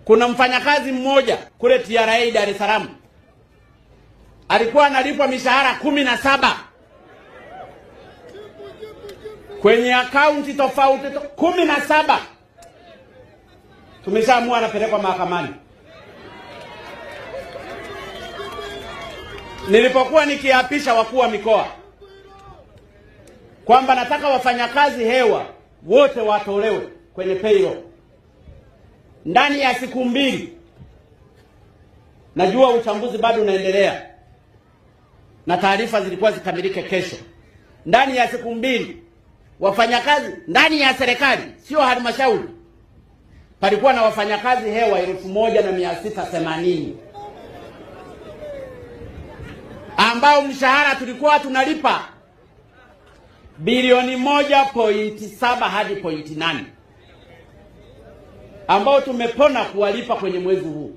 Kuna mfanyakazi mmoja kule TRA Dar es Salaam alikuwa analipwa mishahara 17 kwenye akaunti tofauti 17. Tumeshaamua anapelekwa mahakamani. Nilipokuwa nikiapisha wakuu wa mikoa kwamba nataka wafanyakazi hewa wote watolewe kwenye payroll ndani ya siku 2, najua uchambuzi bado unaendelea na taarifa zilikuwa zikamilike kesho. Ndani ya siku 2 wafanyakazi ndani ya serikali, sio halmashauri, palikuwa na wafanyakazi hewa 1680 ambao mshahara tulikuwa tunalipa bilioni 1.7 hadi 0.8 ambao tumepona kuwalipa kwenye mwezi huu.